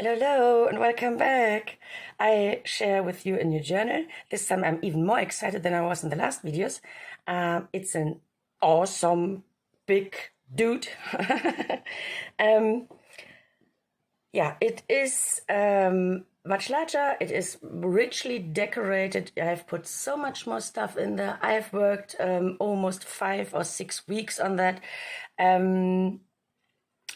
Hello, hello, and welcome back. I share with you a new journal. This time I'm even more excited than I was in the last videos. It's an awesome big dude. Yeah, it is much larger. It is richly decorated. I've put so much more stuff in there. I've worked almost 5 or 6 weeks on that.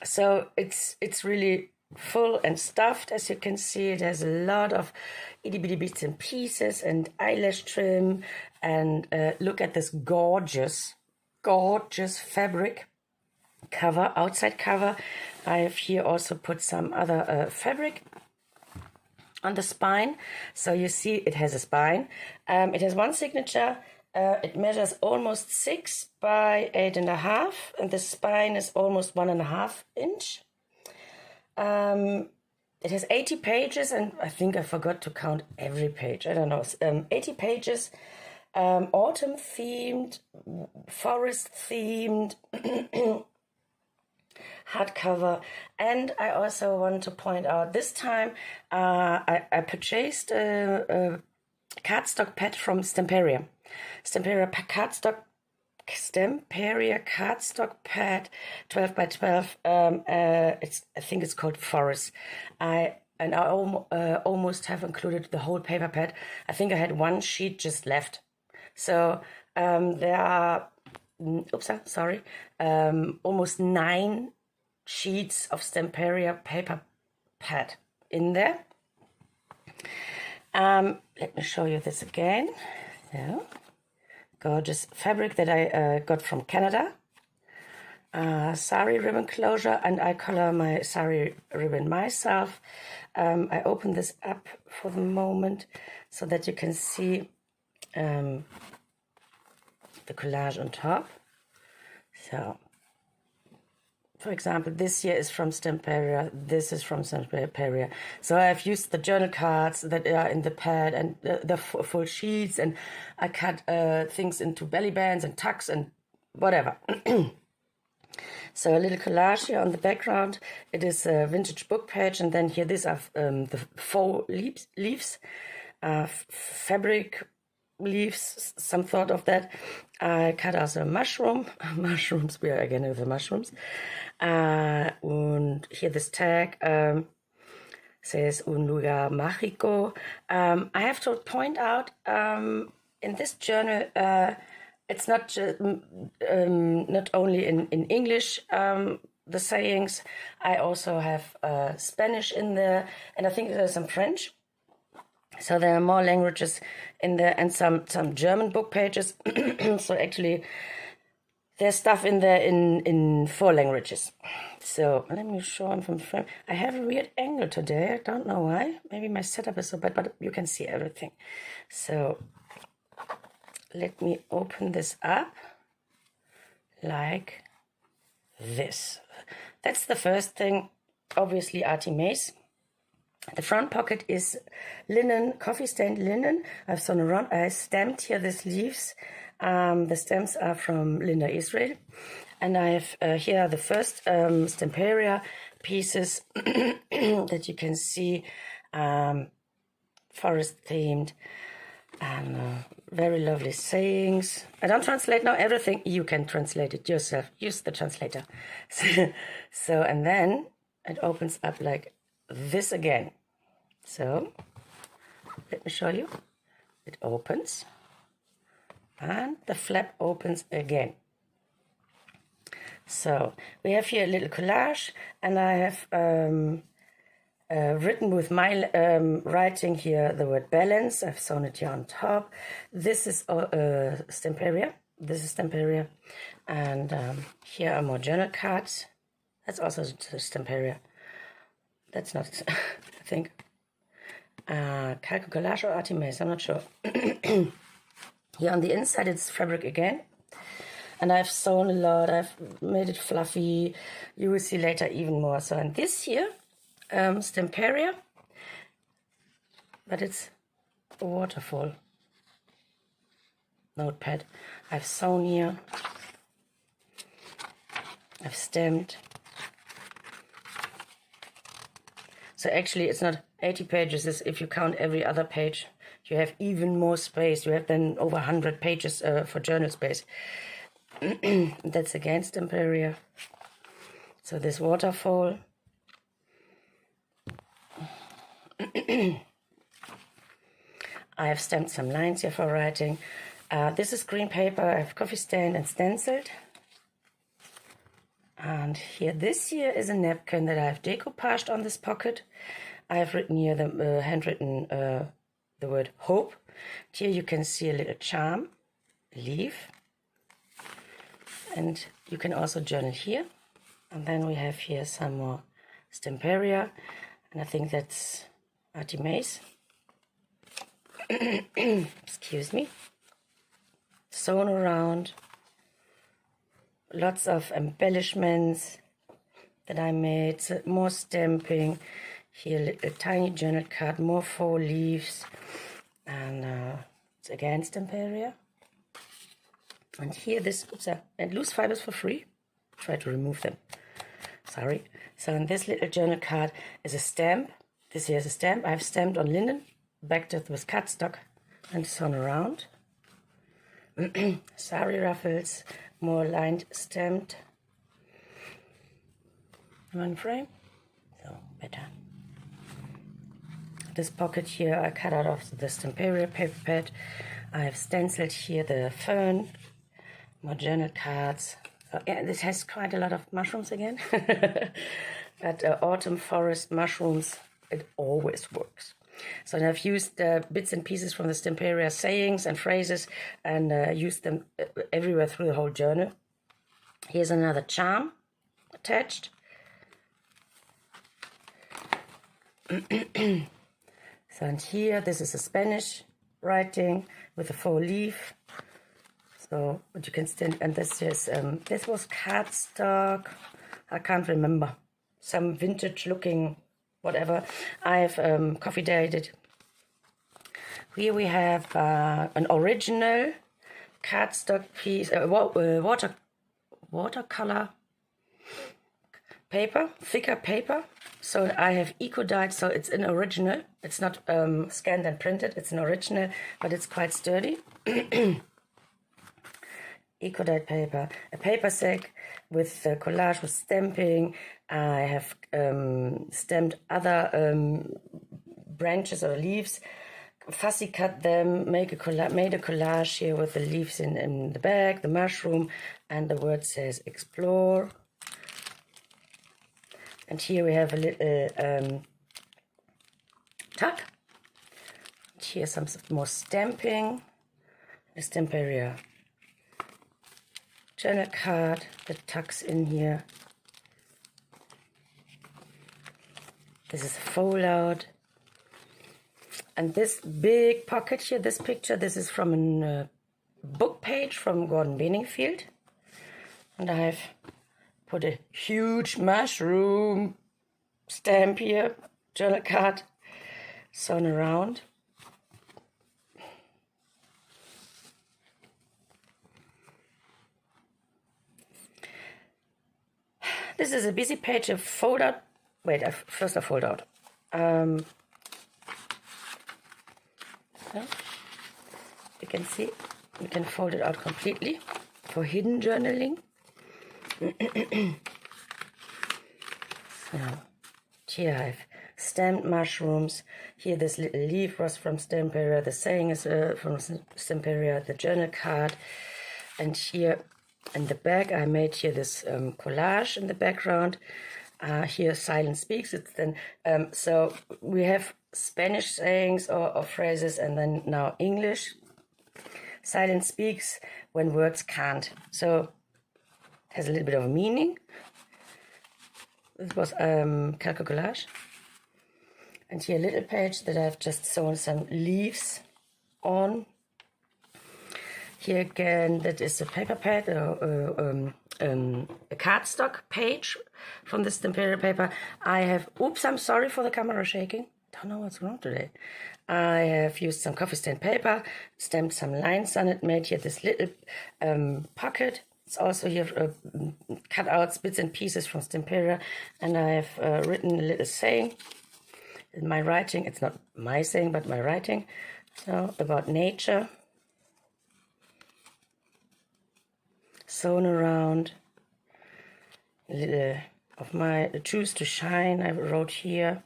So it's really full and stuffed. As you can see, it has a lot of itty bitty bits and pieces and eyelash trim. And look at this gorgeous fabric cover, outside cover. I have here also put some other fabric on the spine. So you see it has a spine. It has one signature. It measures almost 6 by 8.5, and the spine is almost 1.5 inch. It has 80 pages, and I think I forgot to count every page. I don't know. 80 pages, autumn themed, forest themed, hardcover. And I also want to point out this time I purchased a cardstock pad from Stamperia. Stamperia cardstock pad 12 by 12. I think it's called Forrest. I almost have included the whole paper pad. I think I had one sheet just left. So there are almost 9 sheets of Stamperia paper pad in there. Let me show you this again. So, gorgeous fabric that I got from Canada. Sari ribbon closure, and I color my sari ribbon myself. I open this up for the moment so that you can see the collage on top. So, for example, this here is from Stamperia, this is from Stamperia. So I've used the journal cards that are in the pad and the full sheets, and I cut things into belly bands and tucks and whatever. So a little collage here on the background. It is a vintage book page, and then here these are the faux leaves, fabric leaves, some thought of that. I cut also a mushroom. Mushrooms, we are again with the mushrooms. And here this tag says Un lugar mágico. I have to point out in this journal it's not not only in English the sayings. I also have Spanish in there, and I think there's some French. So there are more languages in there, and some German book pages. So actually there's stuff in there in 4 languages. So let me show them from front. I have a weird angle today. I don't know why. Maybe my setup is so bad, but you can see everything. So let me open this up like this. That's the first thing, obviously Artimace. The front pocket is linen, coffee stained linen. I've sewn around. I stamped here these leaves. The stamps are from Linda Israel. And I have here are the first Stamperia pieces that you can see, forest themed, and very lovely sayings. I don't translate now everything. You can translate it yourself. Use the translator. So and then it opens up like this again. So let me show you. It opens and the flap opens again. So we have here a little collage, and I have written with my writing here the word balance. I've sewn it here on top. This is Stamperia. This is Stamperia, and here are more journal cards. That's also Stamperia. That's not, I think, Calco Collage or Artimace, I'm not sure. Here on the inside it's fabric again, and I've sewn a lot. I've made it fluffy. You will see later even more. So, and this here, Stamperia, but it's a waterfall notepad. I've sewn here, I've stamped. So actually it's not 80 pages. It's, if you count every other page, you have even more space. You have then over 100 pages for journal space. That's again Stamperia. So this waterfall. I have stamped some lines here for writing. This is green paper. I have coffee stained and stenciled. And here, this here is a napkin that I have decoupaged on this pocket. I have written here the handwritten the word hope. Here you can see a little charm, leaf, and you can also journal here. And then we have here some more Stamperia, and I think that's Artemis. Excuse me. Sewn around. Lots of embellishments that I made, so more stamping. Here a tiny journal card, more faux leaves, and it's again Stamperia. And here this, oops, and loose fibers for free. Try to remove them. Sorry. So in this little journal card is a stamp. This here is a stamp. I have stamped on linen, backed it with cardstock, and sewn around. Sari ruffles, more lined, stamped. One frame, so better. This pocket here I cut out of the Stamperia paper pad. I have stenciled here the fern, more journal cards. Yeah, this has quite a lot of mushrooms again. But autumn forest mushrooms, it always works. So I've used bits and pieces from the Stamperia sayings and phrases and used them everywhere through the whole journal. Here's another charm attached. So and here, this is a Spanish writing with a faux leaf. So what you can stand, and this is this was cardstock. I can't remember, some vintage looking whatever. I've coffee dated. Here we have an original cardstock piece, watercolor paper, thicker paper. So I have eco-dyed, so it's an original. It's not scanned and printed, it's an original, but it's quite sturdy. Eco-dyed paper, a paper sack with collage with stamping. I have stamped other branches or leaves, fussy cut them, made a collage here with the leaves in the back, the mushroom, and the word says explore. And here we have a little tuck. Here's some more stamping, the Stamperia journal card that tucks in here. This is a fold out. And this big pocket here, this picture, this is from a book page from Gordon Benningfield. And I've put a huge mushroom stamp here, journal card, sewn around. This is a busy page of fold out. Wait, first I fold out. You can see, you can fold it out completely for hidden journaling. So, here I have stamped mushrooms. Here this little leaf was from Stamperia. The saying is from Stamperia, the journal card. And here in the back I made here this collage in the background. Here silence speaks. It's then so we have Spanish sayings or phrases, and then now English. Silence speaks when words can't. So it has a little bit of a meaning. This was calco collage. And here a little page that I've just sewn some leaves on. Here again, that is a paper pad, a cardstock page from the Stamperia paper. I have, oops, I'm sorry for the camera shaking. Don't know what's wrong today. I have used some coffee stained paper, stamped some lines on it, made here this little pocket. It's also here cutouts, bits and pieces from Stamperia, and I have written a little saying. my writing. It's not my saying, but my writing. So about nature. Sewn around. A little of my choose to shine. I wrote here.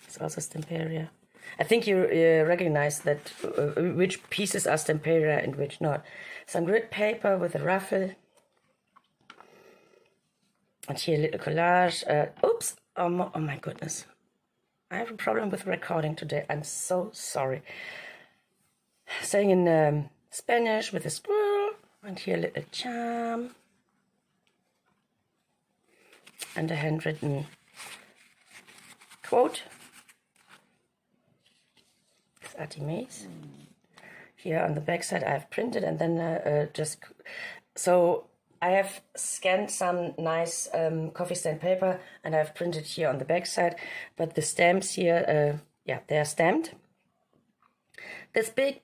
It's also Stamperia. I think you recognize that which pieces are Stamperia and which not. Some grid paper with a ruffle. And here a little collage. Oops! Oh my goodness. I have a problem with recording today. I'm so sorry. Saying in Spanish with a squirrel. And here a little charm. And a handwritten quote. It's Artemis. Here on the back side I have printed, and then so I have scanned some nice coffee stain paper and I've printed here on the back side, but the stamps here, yeah, they are stamped. This big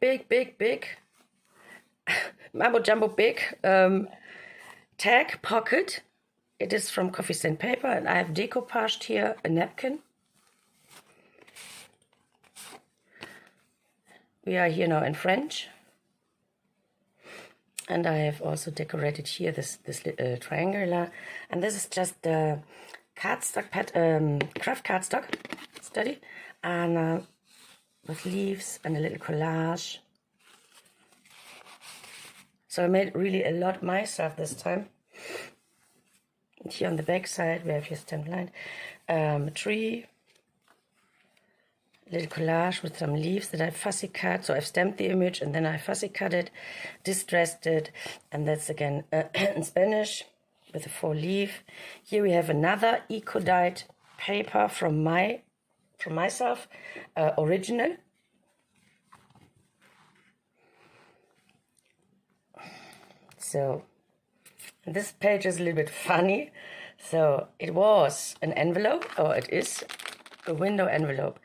Mambo Jumbo big tag pocket. It is from coffee stain paper, and I have decoupaged here a napkin. We are here now in French. And I have also decorated here this little triangular. And this is just the cardstock craft cardstock study. And with leaves and a little collage. So I made really a lot myself this time. And here on the back side we have here stamped line, a tree, a little collage with some leaves that I fussy cut. So I've stamped the image and then I fussy cut it, distressed it, and that's again in Spanish with a faux leaf. Here we have another eco-dyed paper from myself, original. So this page is a little bit funny. So it was an envelope, or it is a window envelope.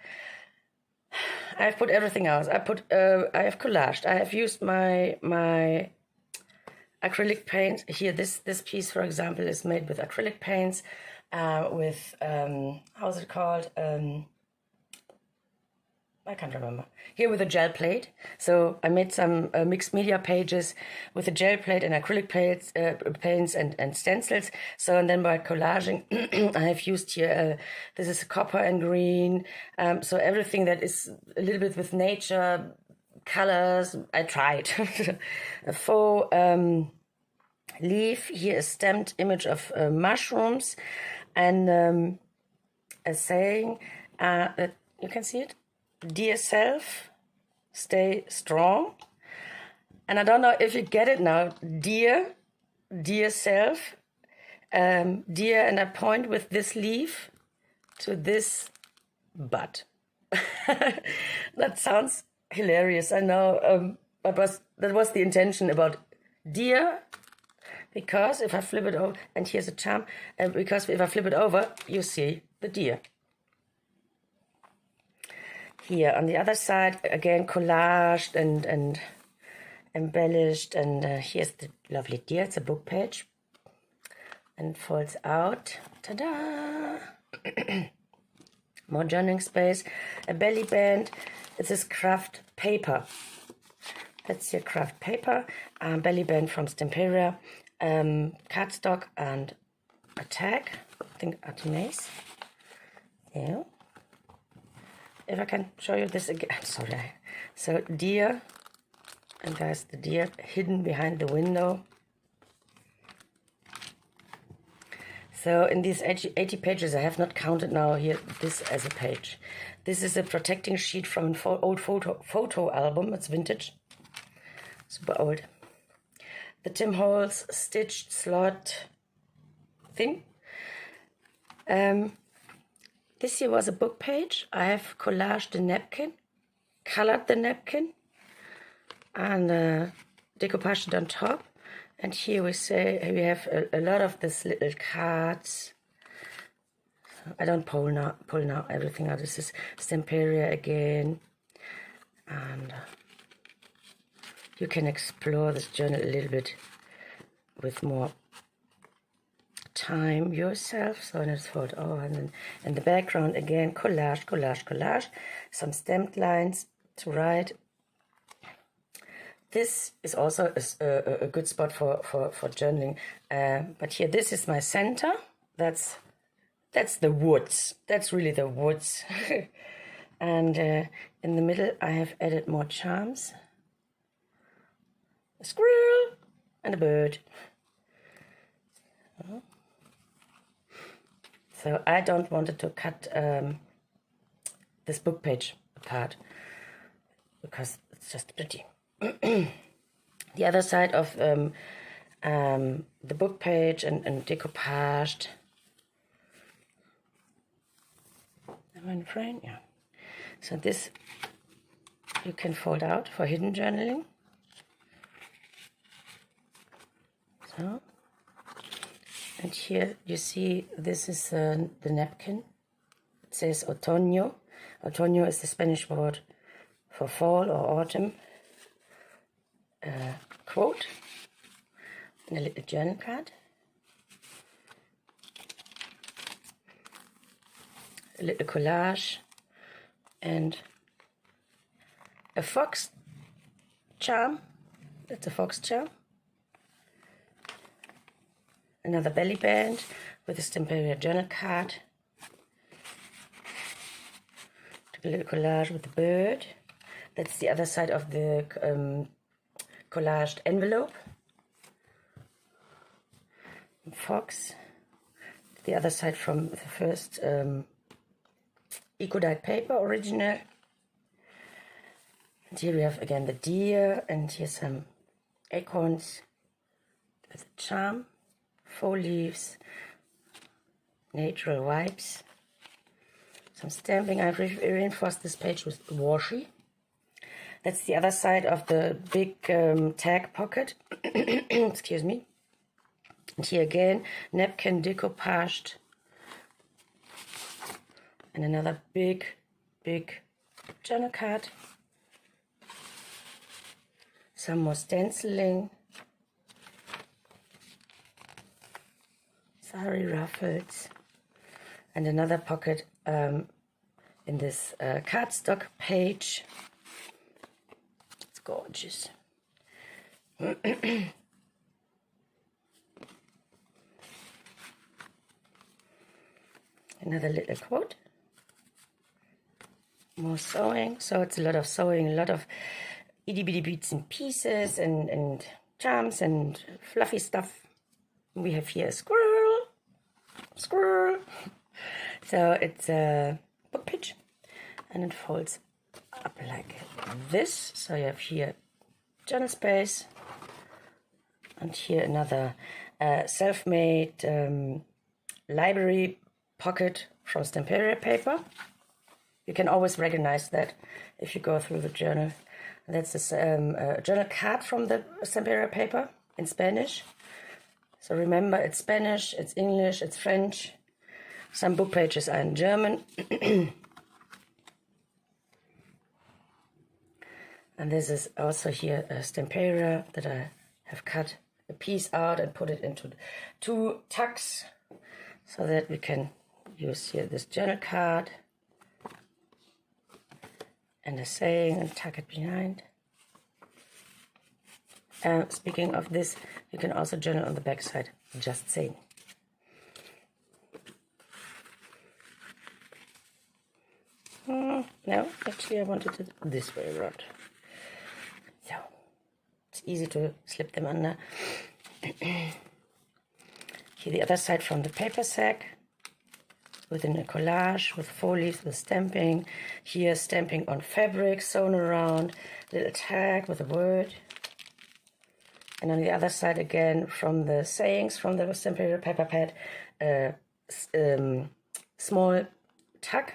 I've put everything else. I have collaged. I have used my acrylic paint. Here, this piece, for example, is made with acrylic paints, with how's it called? I can't remember. Here with a gel plate. So I made some mixed media pages with a gel plate and acrylic paints and stencils. So, and then by collaging, I have used here, this is copper and green. So everything that is a little bit with nature, colors, I tried. A faux leaf. Here a stamped image of mushrooms, and a saying that you can see it. Dear self, stay strong. And I don't know if you get it now. Dear self, dear, and I point with this leaf to this bud. That sounds hilarious, I know, but that was the intention about dear, because if I flip it over, and here's a charm, because if I flip it over, you see the deer. Here on the other side, again collaged and embellished, and here's the lovely deer. It's a book page, and folds out. Ta-da! More journaling space, a belly band. It's this craft paper. That's your craft paper. Belly band from Stamperia, cardstock, and a tag. I think Artemis. Yeah. If I can show you this again, sorry. So deer, and there's the deer hidden behind the window. So in these 80 pages, I have not counted now here this as a page. This is a protecting sheet from an old photo album. It's vintage, super old. The Tim Holtz stitched slot thing. This here was a book page. I have collaged the napkin, colored the napkin, and decoupaged it on top. And here we have a lot of these little cards. I don't pull now everything out. This is Stamperia again, and you can explore this journal a little bit with more time yourself. So let's fold over, and then in the background again, collage, collage, collage, some stamped lines to write. This is also a good spot for journaling. But here, this is my center. That's the woods. That's really the woods. And in the middle, I have added more charms. A squirrel and a bird. So I don't want to cut this book page apart because it's just pretty. The other side of the book page and decoupaged. Am I in frame? Yeah. So this you can fold out for hidden journaling. So, and here you see this is the napkin. It says otoño. Otoño is the Spanish word for fall or autumn. Quote and a little journal card, a little collage, and a fox charm. That's a fox charm. Another belly band with a Stamperia journal card. Took a little collage with the bird. That's the other side of the collaged envelope. Fox. The other side from the first eco-dyed paper original. And here we have again the deer, and here's some acorns with a charm, faux leaves, natural wipes, some stamping. I've reinforced this page with washi. That's the other side of the big tag pocket. Excuse me. And here again, napkin decoupaged. And another big journal card. Some more stenciling. Sari ruffles. And another pocket in this cardstock page. Gorgeous. Another little quote. More sewing. So it's a lot of sewing, a lot of itty bitty bits and pieces and charms and fluffy stuff. We have here a squirrel. Squirrel. So it's a book page, and it folds up like this. So you have here journal space, and here another self-made library pocket from Stamperia paper. You can always recognize that if you go through the journal. That's a journal card from the Stamperia paper in Spanish. So remember, it's Spanish, it's English, it's French. Some book pages are in German. And this is also here a Stamperia that I have cut a piece out and put it into 2 tucks so that we can use here this journal card and a saying and tuck it behind. Speaking of this, you can also journal on the back side, just saying. No, actually I wanted it this way around. So, it's easy to slip them under. Here the other side from the paper sack, within a collage with faux leaves with stamping. Here stamping on fabric sewn around, little tag with a word. And on the other side again from the sayings from the Stamperia paper pad, small tag.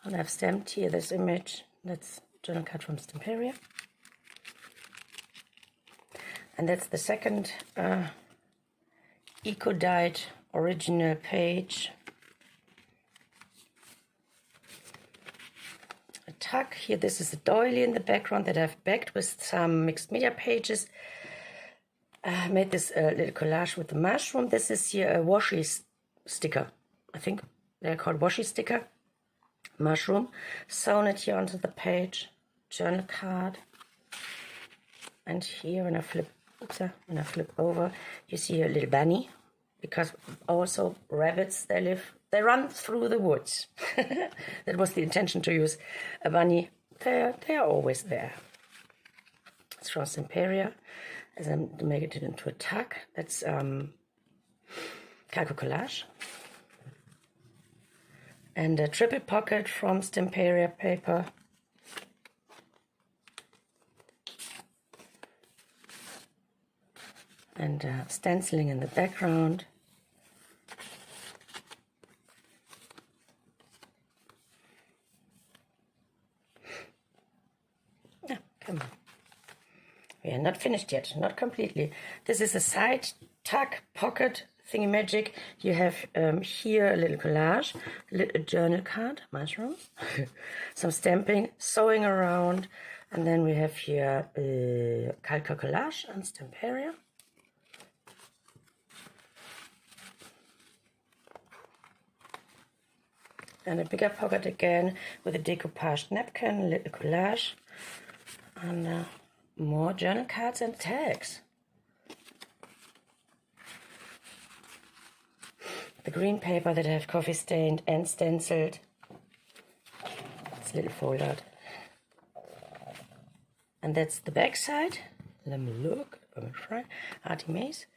And I've stamped here this image. That's journal card from Stamperia. And that's the second eco-dyed original page. A tuck here. This is a doily in the background that I've backed with some mixed media pages. made this little collage with the mushroom. This is here a washi sticker. I think they're called washi sticker. Mushroom. Sewn it here onto the page. Journal card. And here when I flip over, you see a little bunny. Because also rabbits, they run through the woods. That was the intention, to use a bunny. They are always there. It's from Stamperia. As I'm to make it into a tag. That's Calco Collage. And a triple pocket from Stamperia paper. And stenciling in the background. Yeah, come on. We are not finished yet, not completely. This is a side tuck pocket thingy magic. You have here a little collage, a little journal card, mushrooms, some stamping, sewing around, and then we have here Calco Collage and Stamperia. And a bigger pocket again with a decoupaged napkin, a little collage, and more journal cards and tags. The green paper that I have coffee stained and stenciled. It's a little folded. And that's the back side. Let me look. Artie Maze.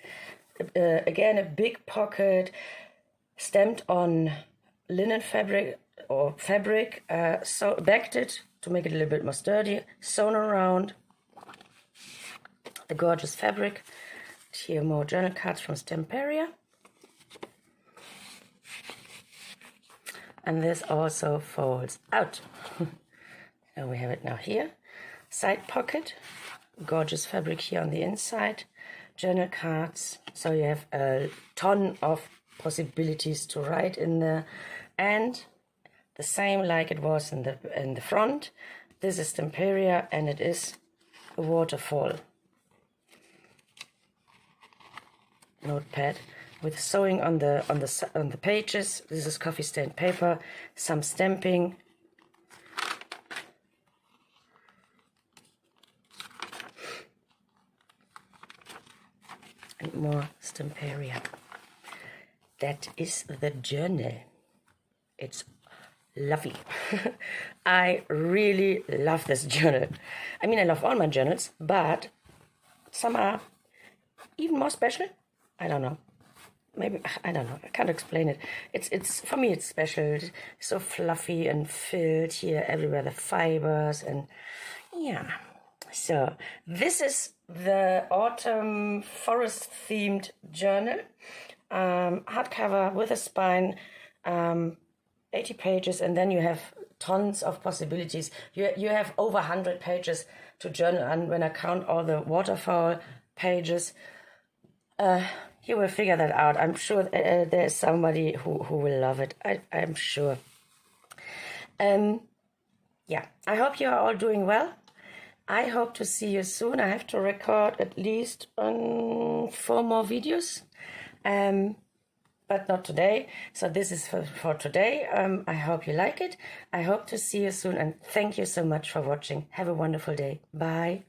Again, a big pocket stamped on linen fabric or fabric, so backed it to make it a little bit more sturdy, sewn around the gorgeous fabric. Here more journal cards from Stamperia. And this also folds out. And we have it now here. Side pocket, gorgeous fabric here on the inside, journal cards, so you have a ton of possibilities to write in there. And the same like it was in the front. This is Stamperia and it is a waterfall notepad with sewing on the pages. This is coffee stained paper, some stamping, and more Stamperia. That is the journal. It's lovely. I really love this journal. I mean, I love all my journals, but some are even more special. I don't know. Maybe, I don't know. I can't explain it. It's for me, it's special. It's so fluffy and filled here everywhere, the fibers, and yeah. So this is the autumn forest themed journal. Hardcover with a spine, 80 pages, and then you have tons of possibilities. You have over 100 pages to journal, and when I count all the waterfall pages, you will figure that out. I'm sure there's somebody who will love it. I'm sure. Yeah, I hope you are all doing well. I hope to see you soon. I have to record at least 4 more videos. But not today. So this is for today. I hope you like it. I hope to see you soon, and thank you so much for watching. Have a wonderful day. Bye.